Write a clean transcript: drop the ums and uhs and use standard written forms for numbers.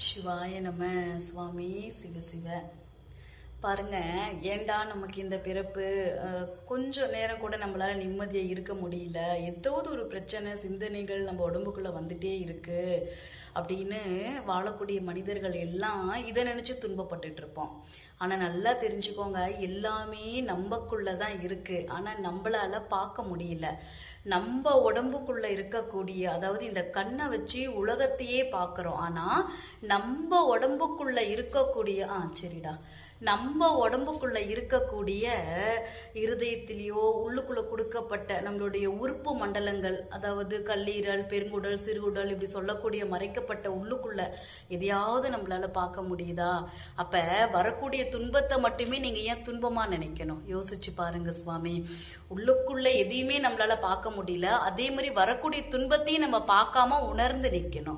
சிவாய நம. சுவாமி சிவ சிவ. பாருங்க, ஏண்டா நமக்கு இந்த பிறப்பு, கொஞ்சம் நேரம் கூட நம்மளால நிம்மதியா இருக்க முடியல, ஏதாவது ஒரு பிரச்சனை சிந்தனைகள் நம்ம உடம்புக்குள்ள வந்துட்டே இருக்கு அப்படின்னு வாழக்கூடிய மனிதர்கள் எல்லாம் இதை நினைச்சு துன்பப்பட்டுட்டு இருப்போம். ஆனா நல்லா தெரிஞ்சுக்கோங்க, எல்லாமே நம்மக்குள்ளதான் இருக்கு. ஆனா நம்மளால பார்க்க முடியல. நம்ம உடம்புக்குள்ள இருக்கக்கூடிய, அதாவது இந்த கண்ணை வச்சு உலகத்தையே பார்க்கிறோம். ஆனா நம்ம உடம்புக்குள்ள இருக்கக்கூடிய சரிடா, நம்ம உடம்புக்குள்ள இருக்கக்கூடிய இருதயத்திலேயோ உள்ளுக்குள்ள கொடுக்கப்பட்ட நம்மளுடைய உறுப்பு மண்டலங்கள், அதாவது கல்லீரல், பெருங்குடல், சிறுகுடல், இப்படி சொல்லக்கூடிய மறைக்கப்பட்ட உள்ளுக்குள்ள எதையாவது நம்மளால பார்க்க முடியுதா? அப்ப வரக்கூடிய துன்பத்தை மட்டுமே நீங்க ஏன் துன்பமா நினைக்கணும்? யோசிச்சு பாருங்க சுவாமி. உள்ளுக்குள்ள எதையுமே நம்மளால பார்க்க முடியல, அதே மாதிரி வரக்கூடிய துன்பத்தையும் நம்ம பார்க்காம உணர்ந்து நிக்கணும்.